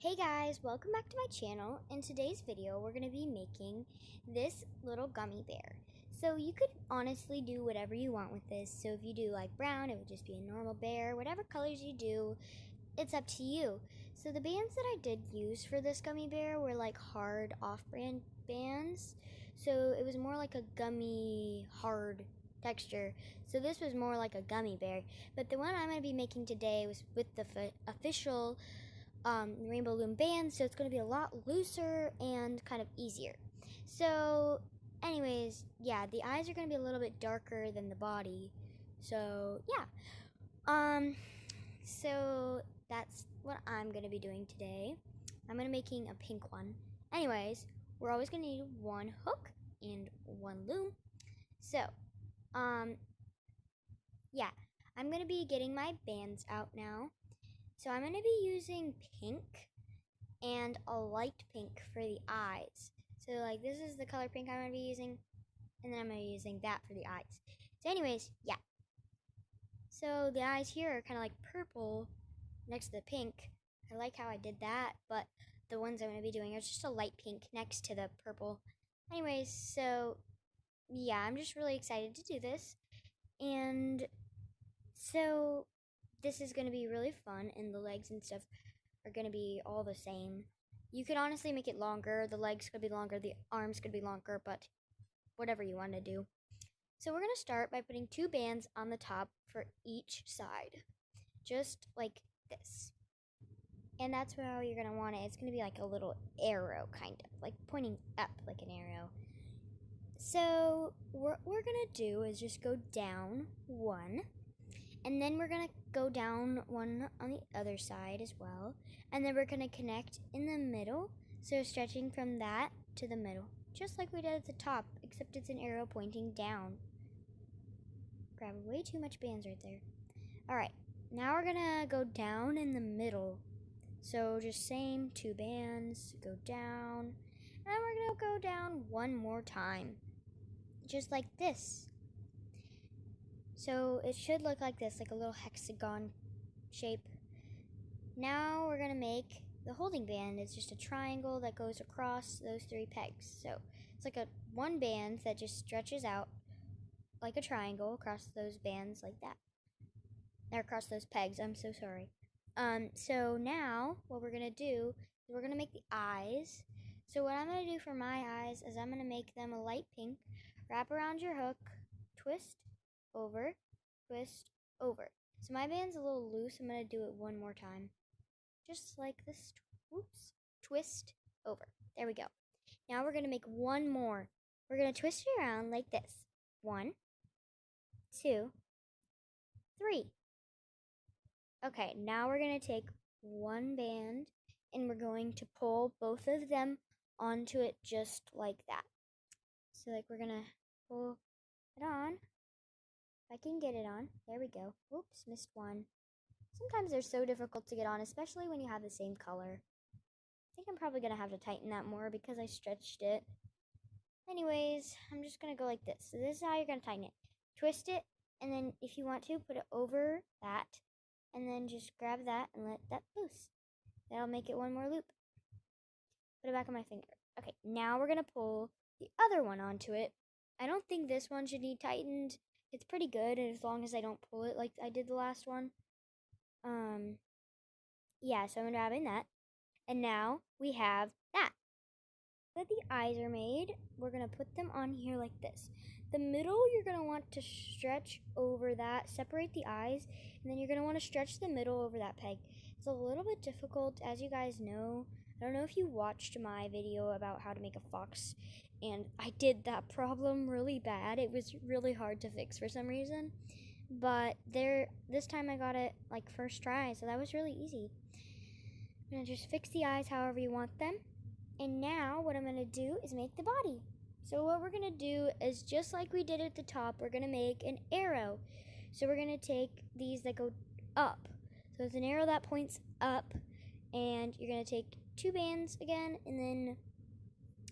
Hey guys, welcome back to my channel. In today's video, we're going to be making this little gummy bear. So you could honestly do whatever you want with this. So if you do like brown, it would just be a normal bear. Whatever colors you do, it's up to you. So the bands that I did use for this gummy bear were like hard off-brand bands. So it was more like a gummy hard texture. So this was more like a gummy bear. But the one I'm going to be making today was with the official rainbow loom band, so it's going to be a lot looser and kind of easier. So anyways, yeah, the eyes are going to be a little bit darker than the body. So yeah, so that's what I'm going to be doing today. I'm going to be making a pink one. Anyways, we're always going to need one hook and one loom. So yeah, I'm going to be getting my bands out now. So I'm going to be using pink and a light pink for the eyes. So like this is the color pink I'm going to be using, and then I'm going to be using that for the eyes. So anyways, yeah. So the eyes here are kind of like purple next to the pink. I like how I did that, but the ones I'm going to be doing are just a light pink next to the purple. Anyways, so yeah, I'm just really excited to do this. And so this is going to be really fun, and the legs and stuff are going to be all the same. You could honestly make it longer. The legs could be longer, the arms could be longer, but whatever you want to do. So we're going to start by putting 2 bands on the top for each side, just like this. And that's how you're going to want it. It's going to be like a little arrow, kind of, like pointing up like an arrow. So what we're going to do is just go down 1, and then we're going to go down 1 on the other side as well. And then we're going to connect in the middle. So stretching from that to the middle. Just like we did at the top, except it's an arrow pointing down. Grab way too much bands right there. Alright, now we're going to go down in the middle. So just same 2 bands, go down. And we're going to go down 1 more time. Just like this. So it should look like this, like a little hexagon shape. Now we're going to make the holding band. It's just a triangle that goes across those 3 pegs. So it's like a 1 band that just stretches out like a triangle across those bands like that. Or across those pegs, I'm so sorry. So now what we're going to do is we're going to make the eyes. So what I'm going to do for my eyes is I'm going to make them a light pink. Wrap around your hook, twist, over, twist, over. So my band's a little loose. I'm going to do it 1 more time. Just like this. Whoops. Twist, over. There we go. Now we're going to make 1 more. We're going to twist it around like this. 1, 2, 3. Okay, now we're going to take 1 band and we're going to pull both of them onto it just like that. So like we're going to pull it on. If I can get it on. There we go. Whoops, missed 1. Sometimes they're so difficult to get on, especially when you have the same color. I think I'm probably going to have to tighten that more because I stretched it. Anyways, I'm just going to go like this. So this is how you're going to tighten it. Twist it, and then if you want to, put it over that, and then just grab that and let that loose. That'll make it 1 more loop. Put it back on my finger. Okay, now we're going to pull the other one onto it. I don't think this one should need tightened. It's pretty good as long as I don't pull it like I did the last one. Yeah, so I'm grabbing that. And now we have that. That the eyes are made, we're going to put them on here like this. The middle, you're going to want to stretch over that, separate the eyes, and then you're going to want to stretch the middle over that peg. It's a little bit difficult, as you guys know. I don't know if you watched my video about how to make a fox, and I did that problem really bad. It was really hard to fix for some reason. But this time I got it like first try, so that was really easy. I'm going to just fix the eyes however you want them. And now what I'm going to do is make the body. So what we're going to do is just like we did at the top, we're going to make an arrow. So we're going to take these that go up. So it's an arrow that points up, and you're going to take 2 bands again, and then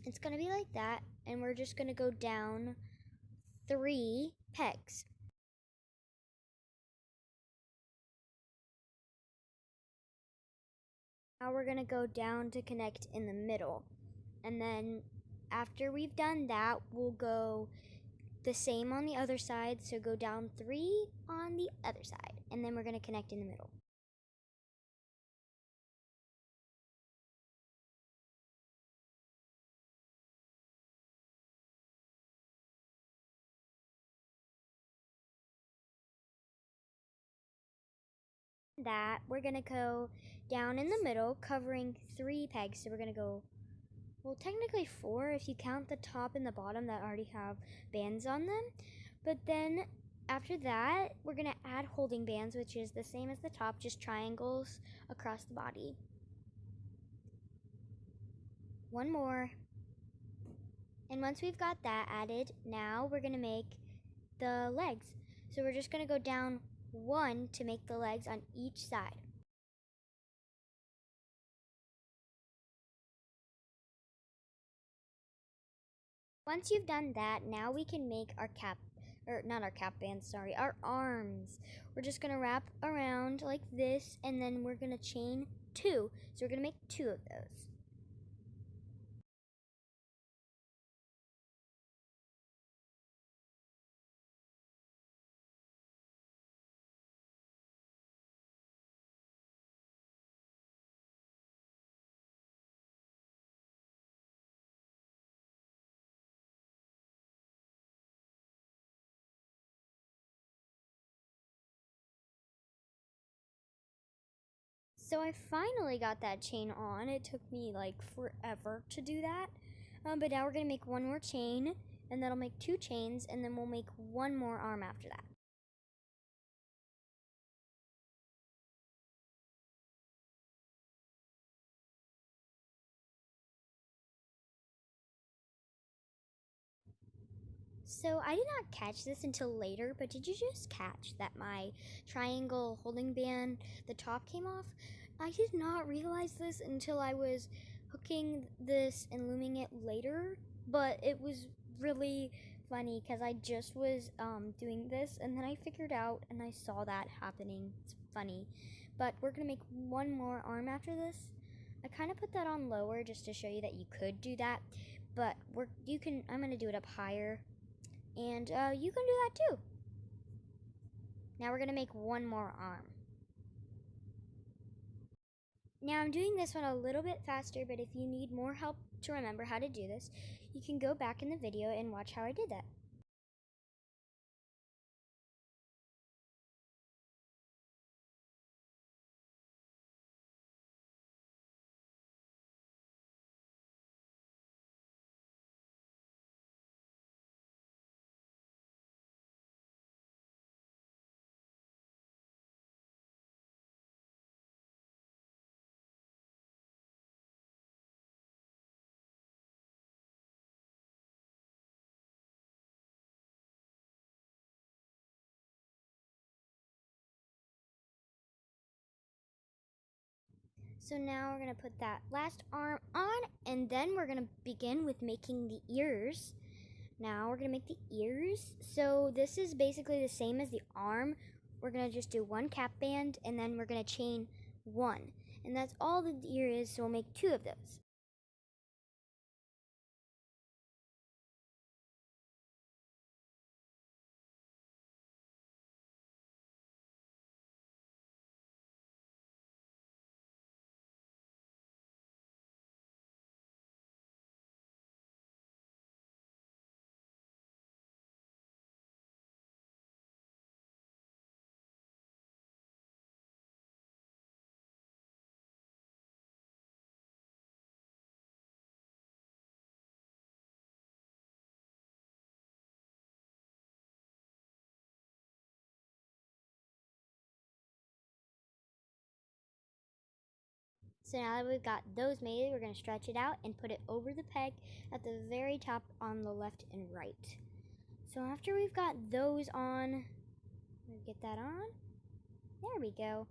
it's going to be like that, and we're just going to go down 3 pegs. Now we're going to go down to connect in the middle. And then after we've done that, we'll go the same on the other side. So go down 3 on the other side. And then we're going to connect in the middle. That we're going to go down in the middle, covering 3 pegs. So we're going to go, well, technically 4 if you count the top and the bottom that already have bands on them. But then after that, we're going to add holding bands, which is the same as the top, just triangles across the body. One more. And once we've got that added, now we're going to make the legs. So we're just going to go down 1 to make the legs on each side. Once you've done that, now we can make our our arms. We're just gonna wrap around like this, and then we're gonna chain 2. So we're gonna make 2 of those. So I finally got that chain on. It took me like forever to do that. But now we're gonna make one more chain, and that'll make 2 chains, and then we'll make one more arm after that. So I did not catch this until later, but did you just catch that my triangle holding band, the top came off? I did not realize this until I was hooking this and looming it later, but it was really funny because I just was doing this, and then I figured out and I saw that happening. It's funny. But we're going to make one more arm after this. I kind of put that on lower just to show you that you could do that, but I'm going to do it up higher, and you can do that too. Now we're going to make one more arm. Now I'm doing this one a little bit faster, but if you need more help to remember how to do this, you can go back in the video and watch how I did that. So now we're going to put that last arm on, and then we're going to begin with making the ears. Now we're going to make the ears. So this is basically the same as the arm. We're going to just do 1 cap band, and then we're going to chain 1. And that's all the ear is, so we'll make 2 of those. So now that we've got those made, we're going to stretch it out and put it over the peg at the very top on the left and right. So after we've got those on, get that on. There we go.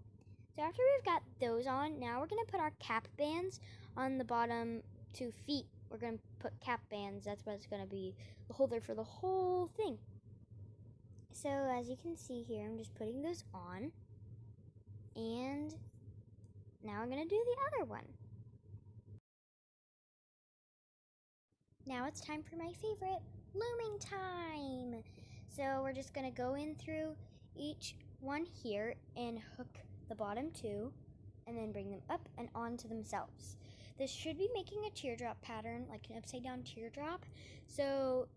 So after we've got those on, now we're going to put our cap bands on the bottom 2 feet. We're going to put cap bands. That's what's going to be the holder for the whole thing. So as you can see here, I'm just putting those on. And now I'm going to do the other one. Now it's time for my favorite, looming time. So we're just going to go in through each one here and hook the bottom two and then bring them up and onto themselves. This should be making a teardrop pattern, like an upside down teardrop. So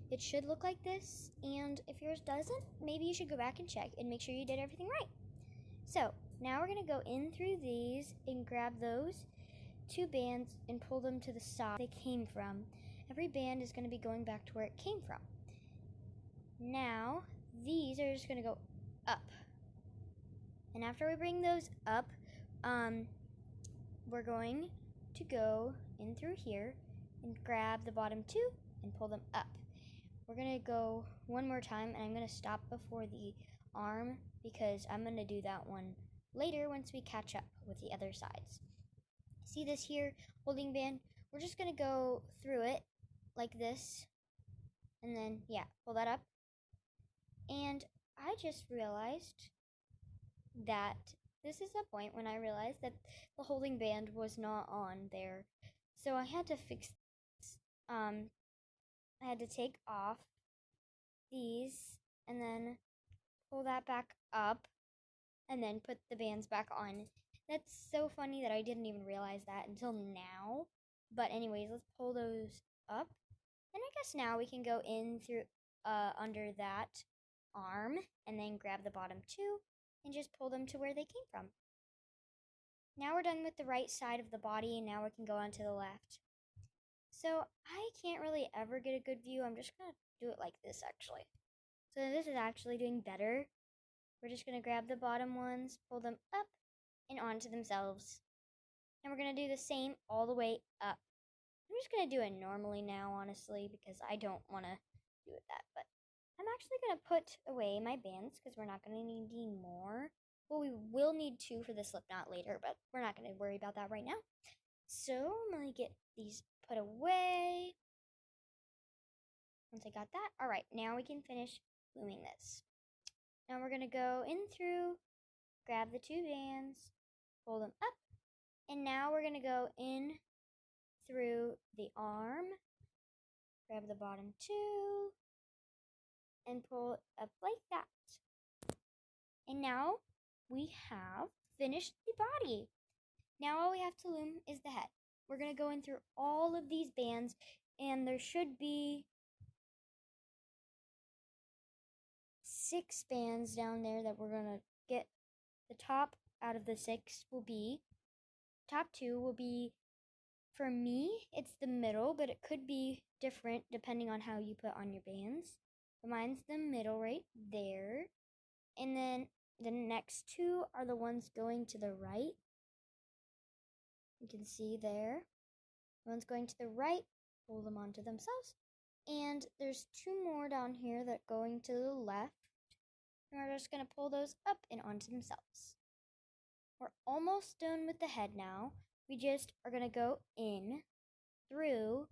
it should look like this, and if yours doesn't, maybe you should go back and check and make sure you did everything right. So now we're going to go in through these and grab those two bands and pull them to the side they came from. Every band is going to be going back to where it came from. Now these are just going to go up, and after we bring those up, we're going to go in through here and grab the bottom two and pull them up. We're going to go one more time, and I'm going to stop before the arm because I'm going to do that one later once we catch up with the other sides. See this here holding band? We're just going to go through it like this, and then, yeah, pull that up. And I just realized that this is the point when I realized that the holding band was not on there. So I had to fix this. I had to take off these and then pull that back up and then put the bands back on. That's so funny that I didn't even realize that until now. But anyways, let's pull those up. And I guess now we can go in through under that arm and then grab the bottom two and just pull them to where they came from. Now we're done with the right side of the body, and now we can go on to the left. So I can't really ever get a good view. I'm just going to do it like this, actually. So this is actually doing better. We're just going to grab the bottom ones, pull them up and onto themselves. And we're going to do the same all the way up. I'm just going to do it normally now, honestly, because I don't want to do it that. But I'm actually going to put away my bands because we're not going to need any more. Well, we will need two for the slip knot later, but we're not going to worry about that right now. So I'm going to get these put away. Once I got that, all right, now we can finish looming this. Now we're going to go in through, grab the two bands, pull them up, and now we're going to go in through the arm, grab the bottom two, and pull it up like that. And now we have finished the body. Now all we have to loom is the head. We're going to go in through all of these bands, and there should be 6 bands down there that we're going to get. The top out of the 6 will be, top 2 will be, for me, it's the middle, but it could be different depending on how you put on your bands. So mine's the middle right there. And then the next 2 are the ones going to the right. You can see there. The ones going to the right, pull them onto themselves. And there's 2 more down here that are going to the left. And we're just going to pull those up and onto themselves. We're almost done with the head now. We just are going to go in through.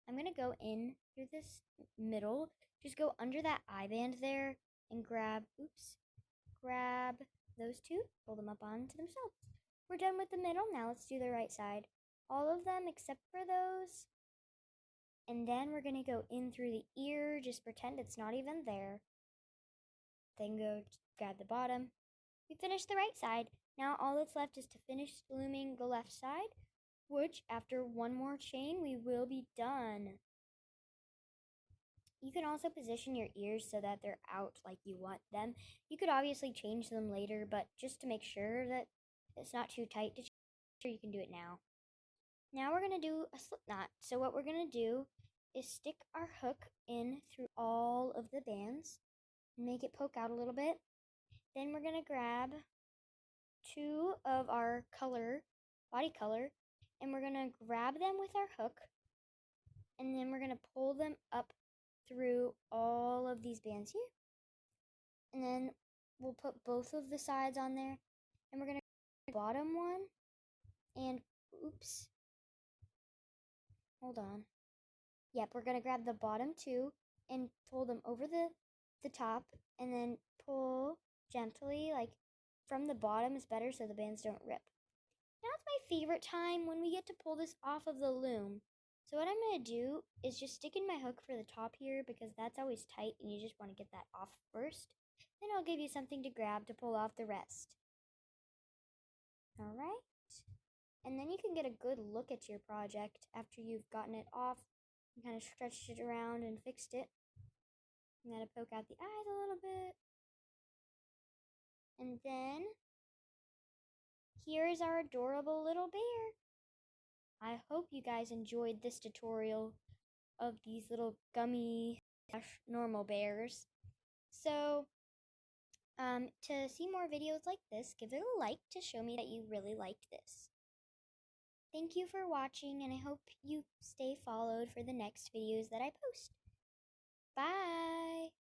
I'm going to go in through this middle. Just go under that eye band there and grab those 2, pull them up onto themselves. We're done with the middle. Now let's do the right side. All of them except for those. And then we're going to go in through the ear. Just pretend it's not even there. Then go grab the bottom. We finished the right side. Now all that's left is to finish looming the left side, which after one more chain, we will be done. You can also position your ears so that they're out like you want them. You could obviously change them later, but just to make sure that it's not too tight, you can do it now. Now we're going to do a slip knot. So what we're going to do is stick our hook in through all of the bands, make it poke out a little bit. Then we're going to grab 2 of our body color, and we're going to grab them with our hook, and then we're going to pull them up through all of these bands here. And then we'll put both of the sides on there, and we're going to grab the bottom one, and hold on. Yep, we're going to grab the bottom 2 and pull them over the top, and then pull gently, like from the bottom is better so the bands don't rip. favorite time when we get to pull this off of the loom. So what I'm going to do is just stick in my hook for the top here because that's always tight and you just want to get that off first. Then I'll give you something to grab to pull off the rest. Alright? And then you can get a good look at your project after you've gotten it off and kind of stretched it around and fixed it. I'm going to poke out the eyes a little bit. And then here's our adorable little bear. I hope you guys enjoyed this tutorial of these little gummy normal bears. So, to see more videos like this, give it a like to show me that you really liked this. Thank you for watching, and I hope you stay followed for the next videos that I post. Bye!